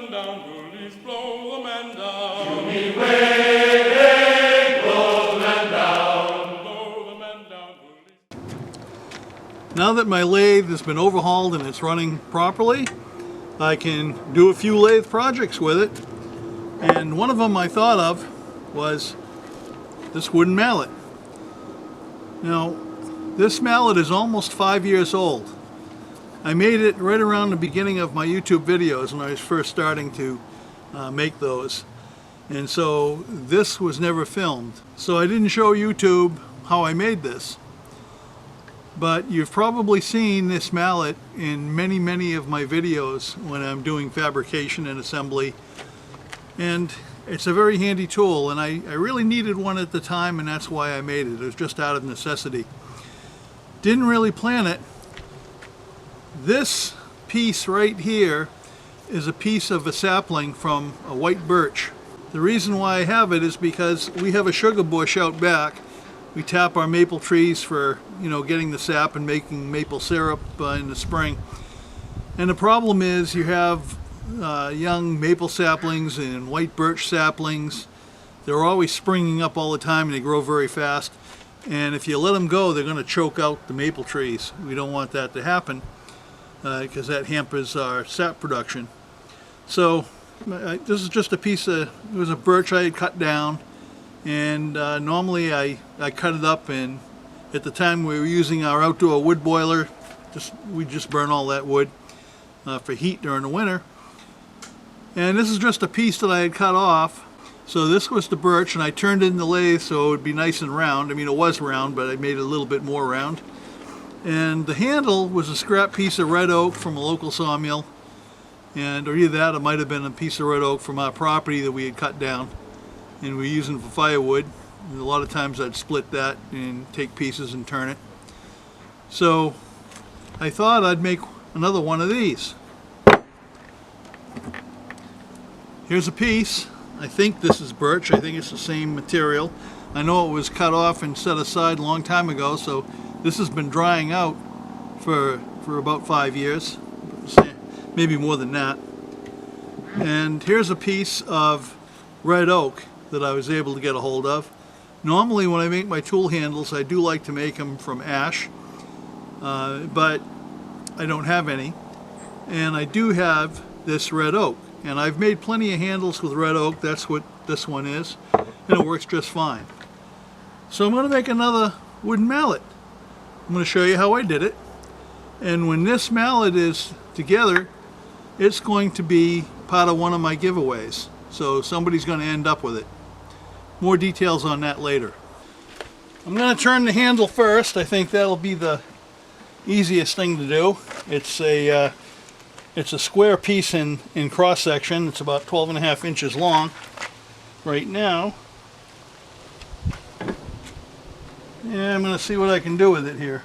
man down, bullies blow the man down. You mean way, blow the man down. Blow the man down, bullies. Now that my lathe has been overhauled and it's running properly, I can do a few lathe projects with it. And one of them I thought of was this wooden mallet. Now, this mallet is almost 5 years old. I made it right around the beginning of my YouTube videos when I was first starting to make those. And so this was never filmed. So I didn't show YouTube how I made this. But you've probably seen this mallet in many of my videos when I'm doing fabrication and assembly. And it's a very handy tool, and I really needed one at the time, and that's why I made it. It was just out of necessity. Didn't really plan it. This piece right here is a piece of a sapling from a white birch. The reason why I have it is because we have a sugar bush out back. We tap our maple trees for, getting the sap and making maple syrup in the spring. And the problem is you have young maple saplings and white birch saplings. They're always springing up all the time and they grow very fast. And if you let them go, they're going to choke out the maple trees. We don't want that to happen because that hampers our sap production. So this is just a piece of, it was a birch I had cut down. And normally I cut it up, and at the time we were using our outdoor wood boiler. We just burn all that wood for heat during the winter. And this is just a piece that I had cut off. So this was the birch, and I turned it in the lathe so it would be nice and round. I mean, it was round, but I made it a little bit more round. And the handle was a scrap piece of red oak from a local sawmill. Or either that, it might have been a piece of red oak from our property that we had cut down and we were using for firewood. And a lot of times I'd split that and take pieces and turn it. So I thought I'd make another one of these. Here's a piece. I think this is birch. I think it's the same material. I know it was cut off and set aside a long time ago, so this has been drying out for about 5 years, maybe more than that. And here's a piece of red oak that I was able to get a hold of. Normally when I make my tool handles, I do like to make them from ash, but I don't have any. And I do have this red oak. And I've made plenty of handles with red oak. That's what this one is. And it works just fine. So I'm going to make another wooden mallet. I'm going to show you how I did it. And when this mallet is together, it's going to be part of one of my giveaways. So somebody's going to end up with it. More details on that later. I'm going to turn the handle first. I think that'll be the easiest thing to do. It's a square piece in cross section. It's about 12.5 inches long right now. Yeah, I'm going to see what I can do with it here.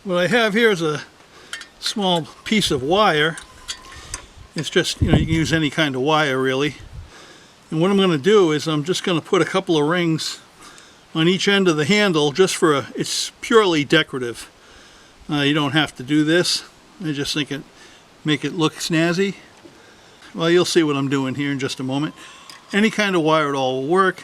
What I have here is a small piece of wire. It's just, you can use any kind of wire really. And what I'm going to do is I'm just going to put a couple of rings on each end of the handle just for it's purely decorative. You don't have to do this. I just think it make it look snazzy. Well, you'll see what I'm doing here in just a moment. Any kind of wire at all will work.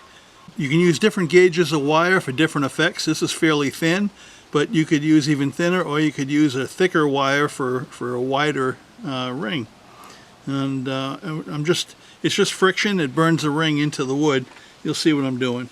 You can use different gauges of wire for different effects. This is fairly thin, but you could use even thinner, or you could use a thicker wire for a wider ring. And it's just friction. It burns the ring into the wood. You'll see what I'm doing.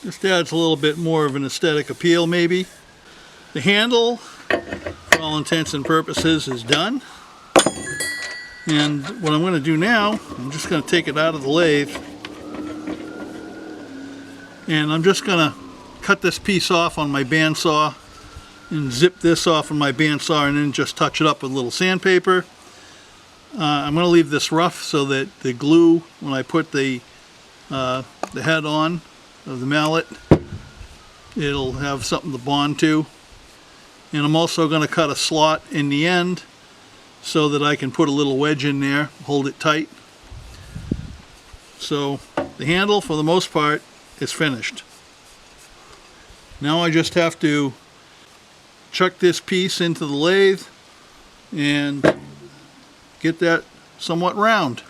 Just adds a little bit more of an aesthetic appeal maybe. The handle, for all intents and purposes, is done. And what I'm going to do now, I'm just going to take it out of the lathe. And I'm just going to cut this piece off on my bandsaw and zip this off on my bandsaw and then just touch it up with a little sandpaper. I'm going to leave this rough so that the glue, when I put the head on of the mallet, it'll have something to bond to. And I'm also going to cut a slot in the end so that I can put a little wedge in there, hold it tight. So the handle, for the most part, is finished. Now I just have to chuck this piece into the lathe and get that somewhat round.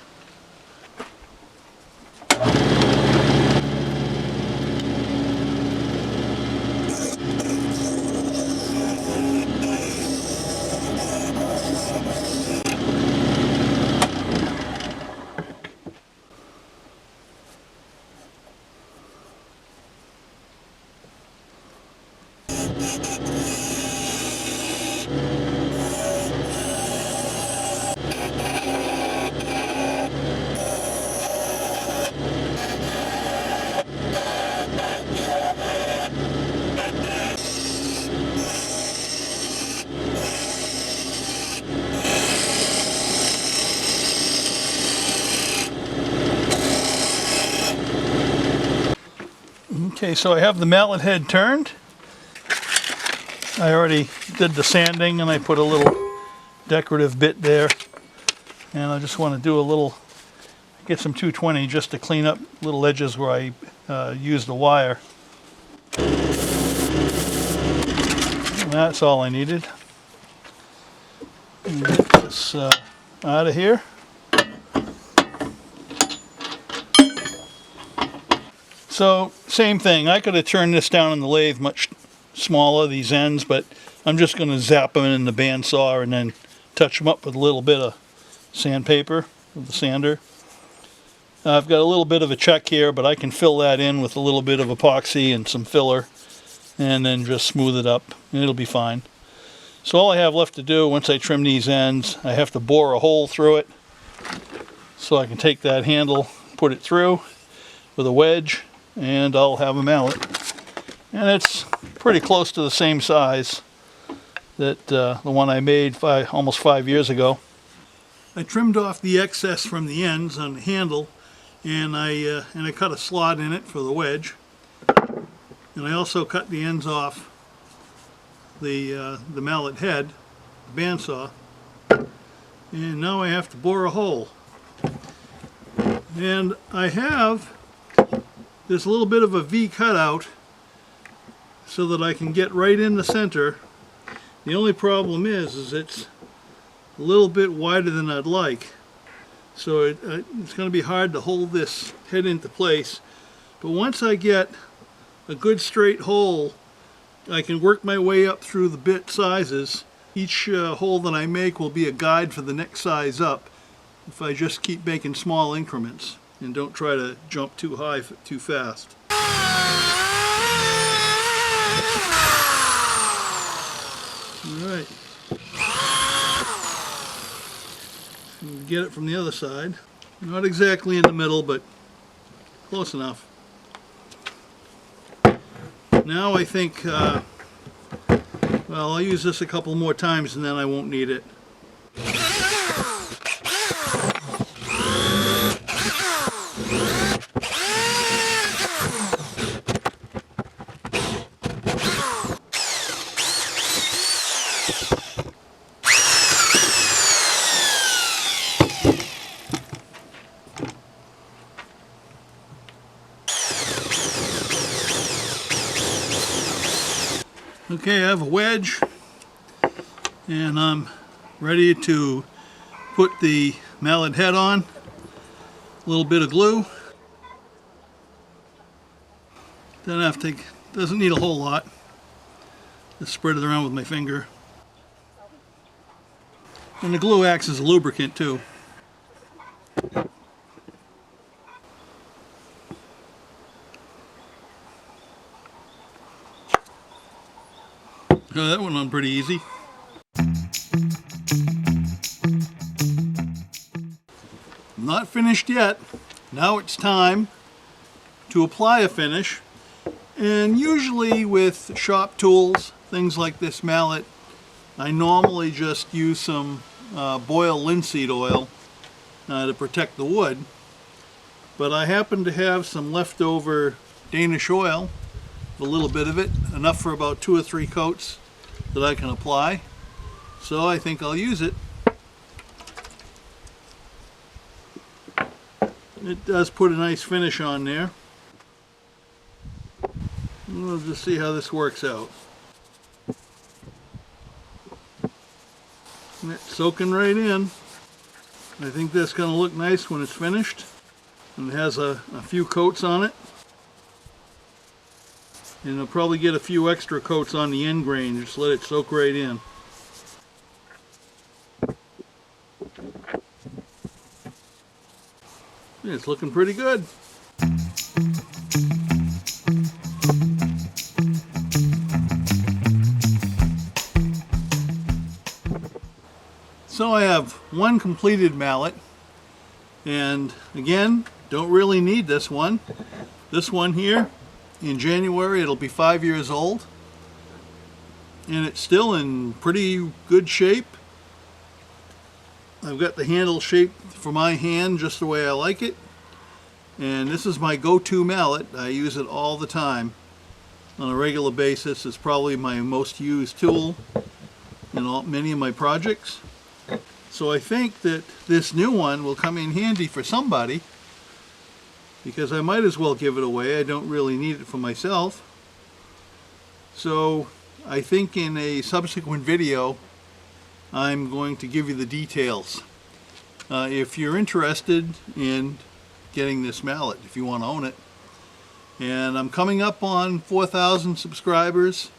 Okay, so I have the mallet head turned. I already did the sanding and I put a little decorative bit there. And I just want to do a little, get some 220 just to clean up little edges where I used the wire. And that's all I needed. And get this out of here. So, same thing. I could have turned this down in the lathe much smaller, these ends, but I'm just going to zap them in the bandsaw and then touch them up with a little bit of sandpaper with the sander. I've got a little bit of a check here, but I can fill that in with a little bit of epoxy and some filler and then just smooth it up and it'll be fine. So all I have left to do once I trim these ends, I have to bore a hole through it so I can take that handle, put it through with a wedge, and I'll have a mallet. And it's pretty close to the same size that the one I made almost 5 years ago. I trimmed off the excess from the ends on the handle, and I cut a slot in it for the wedge. And I also cut the ends off the mallet head, the bandsaw. And now I have to bore a hole. And I have this little bit of a V cutout so that I can get right in the center. The only problem is it's a little bit wider than I'd like. So it's going to be hard to hold this head into place. But once I get a good straight hole, I can work my way up through the bit sizes. Each hole that I make will be a guide for the next size up if I just keep making small increments and don't try to jump too high too fast. Alright. Get it from the other side. Not exactly in the middle, but close enough. Now I think what Well, I'll use this a couple more times and then I won't need it. Okay, I have a wedge and I'm ready to put the mallet head on. A little bit of glue. Then I have to take, doesn't need a whole lot. Just spread it around with my finger. And the glue acts as a lubricant too. Oh, that went on pretty easy. Not finished yet. Now it's time to apply a finish. And usually with shop tools, things like this mallet, I normally just use some boiled linseed oil to protect the wood. But I happen to have some leftover Danish oil, a little bit of it, enough for about 2 or 3 coats that I can apply. So I think I'll use it. It does put a nice finish on there. We'll just see how this works out. And it's soaking right in. I think that's going to look nice when it's finished. And it has a few coats on it. And I'll probably get a few extra coats on the end grain, just let it soak right in. Yeah, it's looking pretty good. So I have one completed mallet, and again, don't really need this one. This one here, in January it'll be 5 years old, and it's still in pretty good shape. I've got the handle shaped for my hand just the way I like it, and this is my go-to mallet. I use it all the time on a regular basis. It's probably my most used tool in many of my projects. So I think that this new one will come in handy for somebody, because I might as well give it away. I don't really need it for myself. So I think in a subsequent video I'm going to give you the details. If you're interested in getting this mallet, if you want to own it. And I'm coming up on 4,000 subscribers.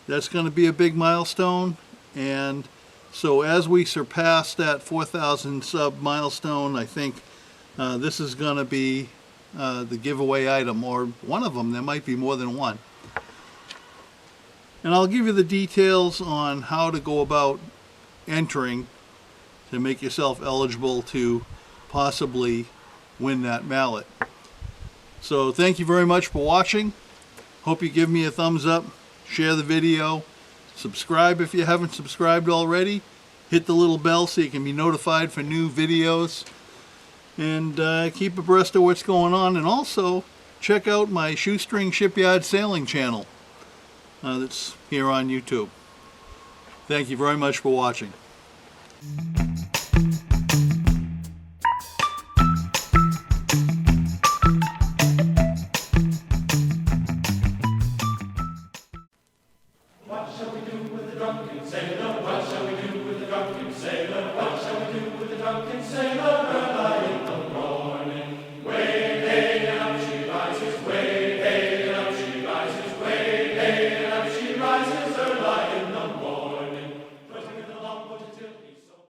That's going to be a big milestone, and so as we surpass that 4,000 sub milestone, I think this is going to be the giveaway item, or one of them. There might be more than one. And I'll give you the details on how to go about entering to make yourself eligible to possibly win that mallet. So thank you very much for watching. Hope you give me a thumbs up, share the video, subscribe if you haven't subscribed already, hit the little bell so you can be notified for new videos, and keep abreast of what's going on. And also check out my Shoestring Shipyard Sailing channel that's here on YouTube. Thank you very much for watching. What shall we do with the drunken sailor? What shall we do with the drunken sailor? What shall we do with the drunken sailor? Girl,